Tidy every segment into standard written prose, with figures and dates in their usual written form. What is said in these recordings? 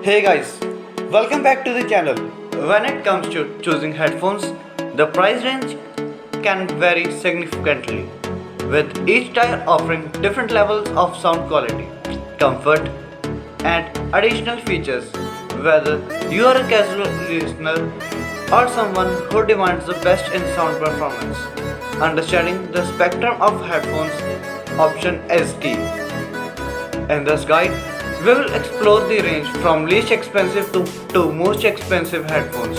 Hey guys, welcome back to the channel. When it comes to choosing headphones, the price range can vary significantly, with each style offering different levels of sound quality, comfort, and additional features. Whether you are a casual listener or someone who demands the best in sound performance, understanding the spectrum of headphones option is key. In this guide, we will explore the range from least expensive to most expensive headphones,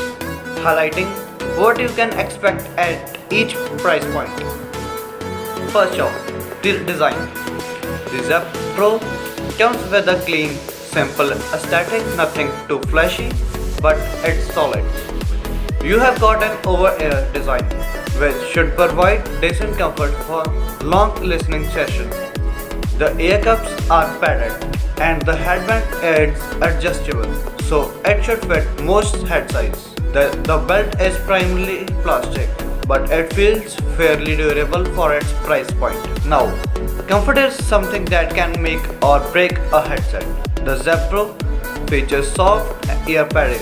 highlighting what you can expect at each price point. First off, the design. The Zep Pro comes with a clean, simple aesthetic, nothing too flashy, but it's solid. You have got an over-ear design, which should provide decent comfort for long listening sessions. The ear cups are padded and the headband is adjustable, so it should fit most head size. The belt is primarily plastic, but it feels fairly durable for its price point. Now, comfort is something that can make or break a headset. The Zep Pro features soft ear padding,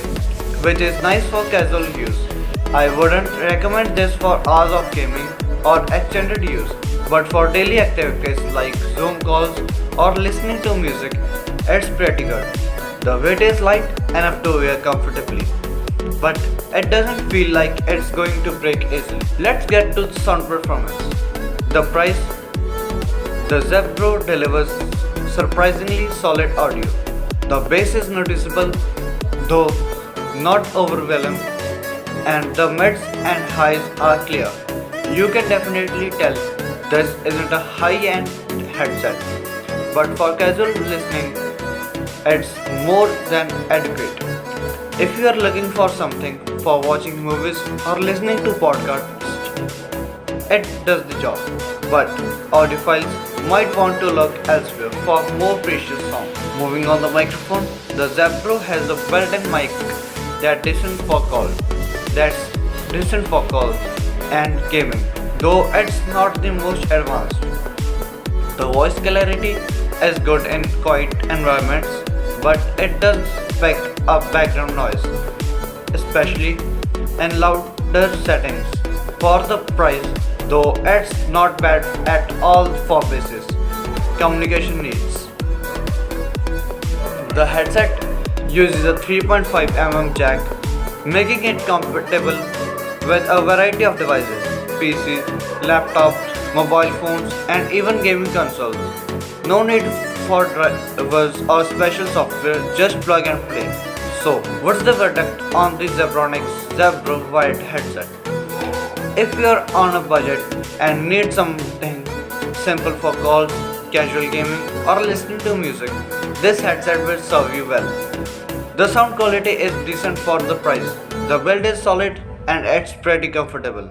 which is nice for casual use. I wouldn't recommend this for hours of gaming or extended use, but for daily activities like Zoom calls or listening to music, it's pretty good. The weight is light enough to wear comfortably, but it doesn't feel like it's going to break easily. Let's get to the sound performance. The price. The Zep Pro delivers surprisingly solid audio. The bass is noticeable, though not overwhelming, and the mids and highs are clear. You can definitely tell this isn't a high-end headset, but for casual listening, it's more than adequate. If you are looking for something for watching movies or listening to podcasts, it does the job. But audiophiles might want to look elsewhere for more precious sound. Moving on the microphone, the Zep Pro has a built-in mic that's decent for calls. And gaming, though it's not the most advanced. The voice clarity is good in quiet environments, but it does pick up background noise, especially in louder settings. For the price, though, it's not bad at all for basic communication needs. The headset uses a 3.5 jack, making it compatible with a variety of devices: PCs, laptops, mobile phones, and even gaming consoles. No need for drivers or special software, just plug and play. So, what's the verdict on the Zebronics Zep Pro wired headset? If you're on a budget and need something simple for calls, casual gaming, or listening to music, this headset will serve you well. The sound quality is decent for the price. The build is solid and it's pretty comfortable.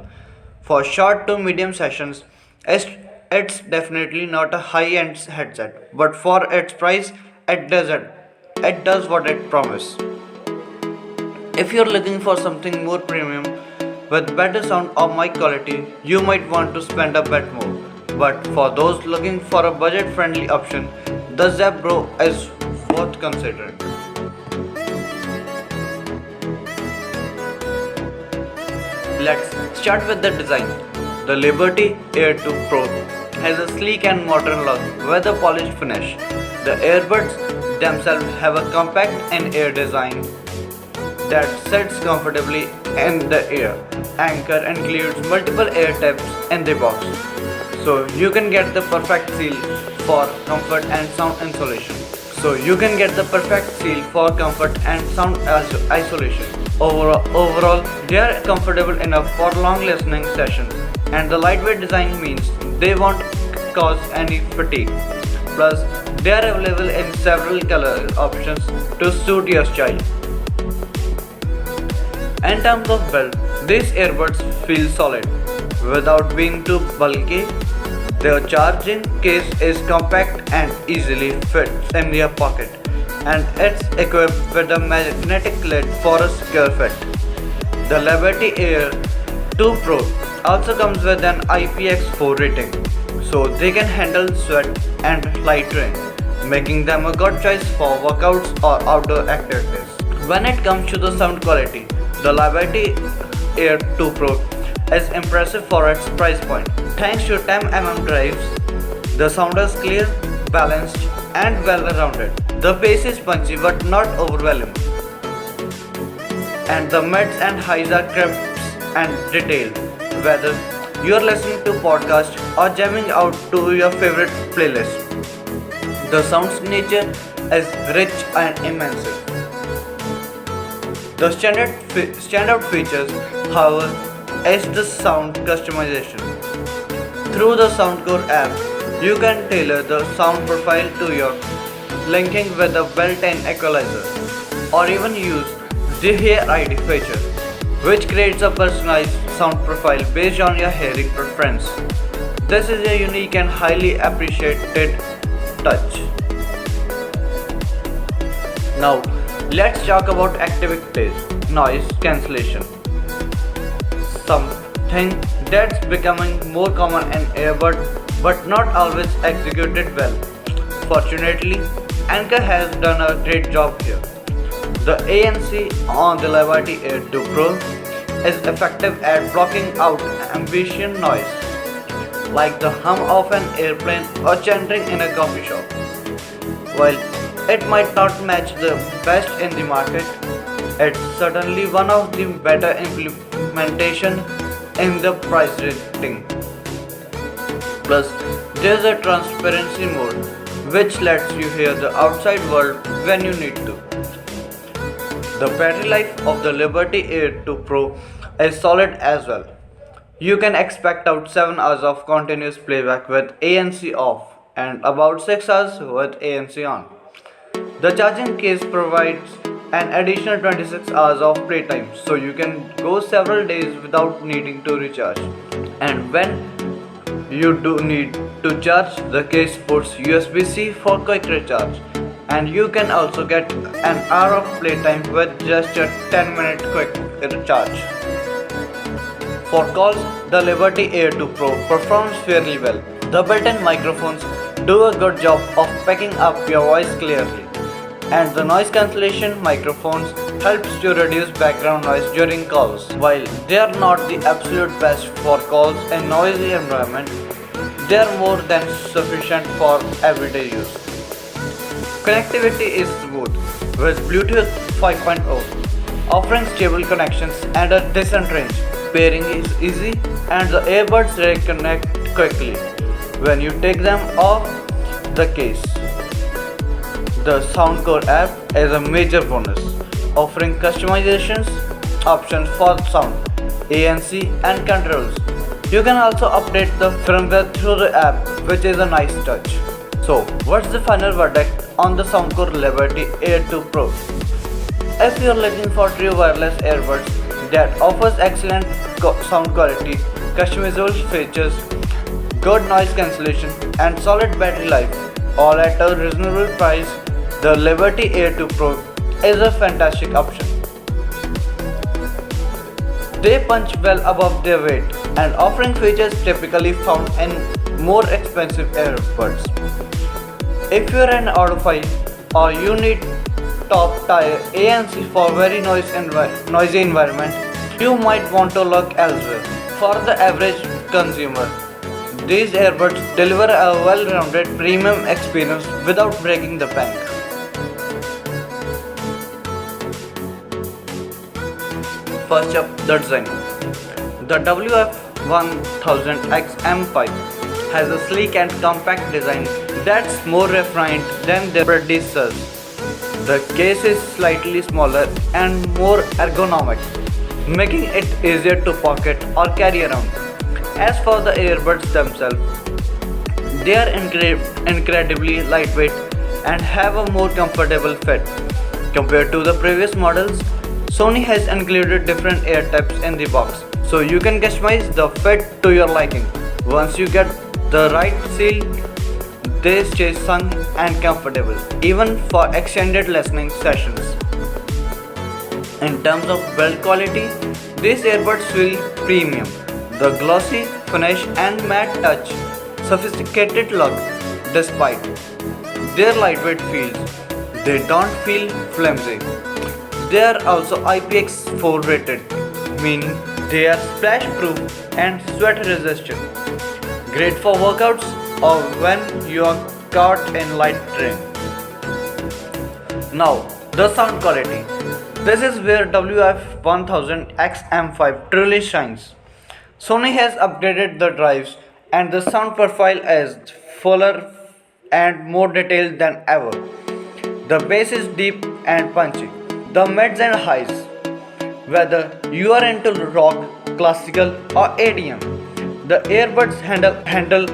For short to medium sessions, it's definitely not a high-end headset, but for its price, it does what it promises. If you're looking for something more premium with better sound or mic quality, you might want to spend a bit more. But for those looking for a budget-friendly option, the Zep Pro is worth considering. Let's start with the design. The Liberty Air 2 Pro has a sleek and modern look with a polished finish. The earbuds themselves have a compact and air design that sits comfortably in the ear. Anchor includes multiple air tips in the box, so you can get the perfect seal for comfort and sound insulation. Overall, they are comfortable enough for long listening sessions, and the lightweight design means they won't cause any fatigue. Plus, they are available in several color options to suit your style. In terms of build, these earbuds feel solid without being too bulky. Their charging case is compact and easily fits in your pocket, and it's equipped with a magnetic lid for a secure fit. The Liberty Air 2 Pro also comes with an IPX4 rating, so they can handle sweat and light rain. making them a good choice for workouts or outdoor activities. When it comes to the sound quality, the Liberty Air 2 Pro is impressive for its price point. Thanks to 10 drives, the sound is clear, balanced, and well-rounded. The bass is punchy but not overwhelming, and the mids and highs are crisp and detailed. Whether you are listening to podcast or jamming out to your favorite playlist, the sound's nature is rich and immense. The standout features, however, is the sound customization. Through the Soundcore app, you can tailor the sound profile to your linking with a built-in equalizer, or even use the Hear ID feature, which creates a personalized sound profile based on your hearing preference. This is a unique and highly appreciated touch. Now, let's talk about activities, noise cancellation. Something that's becoming more common in earbud but not always executed well. Fortunately, Anchor has done a great job here. The ANC on the Liberty Air 2 Pro is effective at blocking out ambient noise, like the hum of an airplane or chanting in a coffee shop. While it might not match the best in the market, it's certainly one of the better implementation in the price rating. Plus, there's a transparency mode which lets you hear the outside world when you need to. The battery life of the Liberty Air 2 Pro is solid as well. You can expect out 7 hours of continuous playback with ANC off and about 6 hours with ANC on. The charging case provides an additional 26 hours of playtime, so you can go several days without needing to recharge. And when you do need to charge, the case supports USB-C for quick recharge, and you can also get an hour of playtime with just a 10-minute quick recharge. For calls, the Liberty Air 2 Pro performs fairly well. The built-in microphones do a good job of picking up your voice clearly, and the noise cancellation microphones helps to reduce background noise during calls. While they are not the absolute best for calls in noisy environment, they are more than sufficient for everyday use. Connectivity is smooth with Bluetooth 5.0, offering stable connections and a decent range. Pairing is easy and the earbuds reconnect quickly when you take them off the case. The Soundcore app is a major bonus, offering customizations options for sound, ANC and controls. You can also update the firmware through the app, which is a nice touch. So, what's the final verdict on the Soundcore Liberty Air 2 Pro? If you're looking for true wireless earbuds that offers excellent sound quality, customizable features, good noise cancellation and solid battery life, all at a reasonable price, the Liberty Air 2 Pro is a fantastic option. They punch well above their weight and offering features typically found in more expensive earbuds. If you're an audiophile or you need top tier ANC for very noisy environment, you might want to look elsewhere. For the average consumer, these earbuds deliver a well-rounded premium experience without breaking the bank. First up, the design. The WF-1000XM5 has a sleek and compact design that's more refined than their predecessors. The case is slightly smaller and more ergonomic, making it easier to pocket or carry around. As for the earbuds themselves, they are incredibly lightweight and have a more comfortable fit. Compared to the previous models, Sony has included different ear tips in the box, so you can customize the fit to your liking. Once you get the right seal, they stay snug and comfortable, even for extended listening sessions. In terms of build quality, these earbuds feel premium. The glossy finish and matte touch, sophisticated look, despite their lightweight feels. They don't feel flimsy. They are also IPX4 rated, meaning they are splash proof and sweat resistant. Great for workouts or when you are caught in light rain. Now, the sound quality. This is where WF-1000XM5 truly shines. Sony has upgraded the drives and the sound profile is fuller and more detailed than ever. The bass is deep and punchy. The mids and highs. Whether you are into rock, classical or EDM, the earbuds handle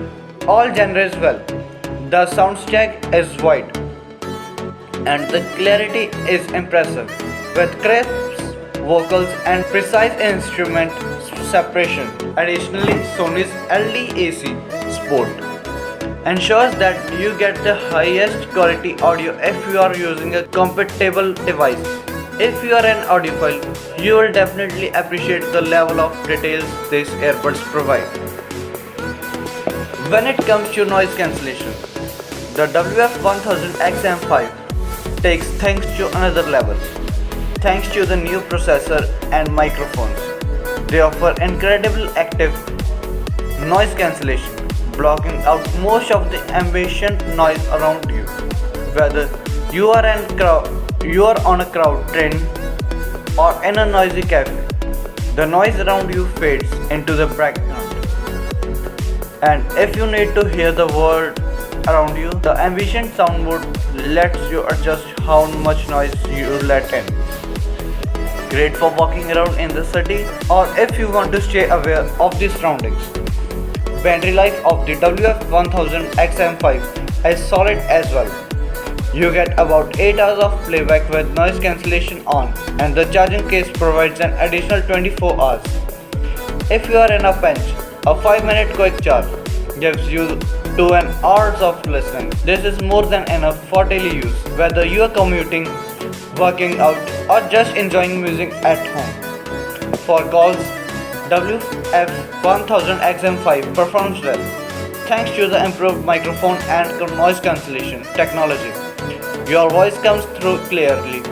all genres well. The sound stack is wide and the clarity is impressive with crisp vocals and precise instrument separation. Additionally, Sony's LDAC Sport ensures that you get the highest quality audio if you are using a compatible device. If you are an audiophile, you will definitely appreciate the level of details these earbuds provide. When it comes to noise cancellation, the WF-1000XM5 takes things to another level. Thanks to the new processor and microphones, they offer incredible active noise cancellation, blocking out most of the ambient noise around you. Whether you are on a crowd train or in a noisy cafe, the noise around you fades into the background. And if you need to hear the world around you, the ambient sound mode lets you adjust how much noise you let in. Great for walking around in the city or if you want to stay aware of the surroundings. Battery life of the WF-1000XM5 is solid as well. You get about 8 hours of playback with noise cancellation on, and the charging case provides an additional 24 hours. If you are in a pinch, a 5-minute quick charge gives you 2 hours of listening. This is more than enough for daily use, whether you are commuting, working out, or just enjoying music at home. For calls, WF-1000XM5 performs well thanks to the improved microphone and noise cancellation technology. Your voice comes through clearly,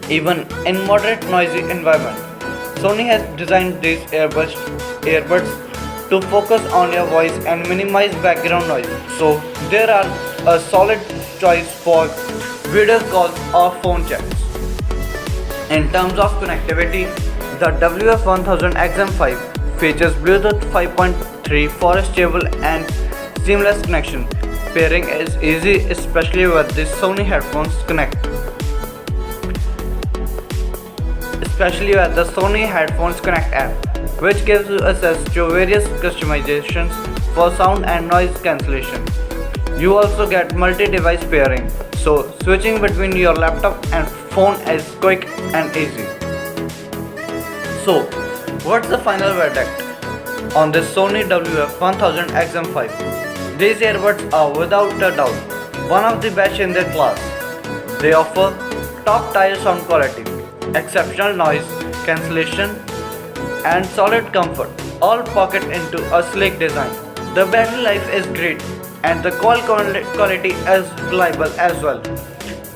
even in moderate noisy environment. Sony has designed these earbuds to focus on your voice and minimize background noise, so they are a solid choice for video calls or phone chats. In terms of connectivity, the WF-1000XM5 features Bluetooth 5.3 for a stable and seamless connection. Pairing is easy, especially with the Sony Headphones Connect. App, which gives you access to various customizations for sound and noise cancellation. You also get multi-device pairing, so switching between your laptop and phone is quick and easy. So, what's the final verdict on this Sony WF-1000XM5? These earbuds are without a doubt one of the best in their class. They offer top-tier sound quality, exceptional noise cancellation, and solid comfort, all packed into a sleek design. The battery life is great and the call quality is reliable as well.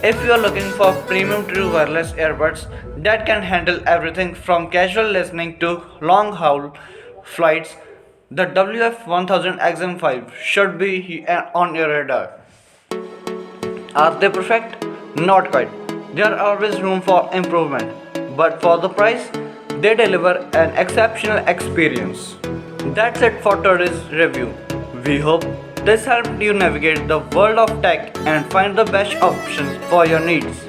If you are looking for premium true wireless earbuds that can handle everything from casual listening to long haul flights, the WF-1000XM5 should be on your radar. Are they perfect? Not quite. There are always room for improvement, but for the price, they deliver an exceptional experience. That's it for today's review. We hope this helped you navigate the world of tech and find the best options for your needs.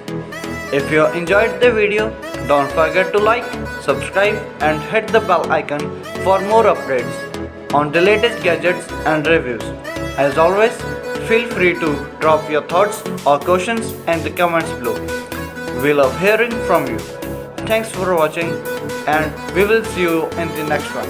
If you enjoyed the video, don't forget to like, subscribe and hit the bell icon for more updates on the latest gadgets and reviews. As always, feel free to drop your thoughts or questions in the comments below. We love hearing from you. Thanks for watching and we will see you in the next one.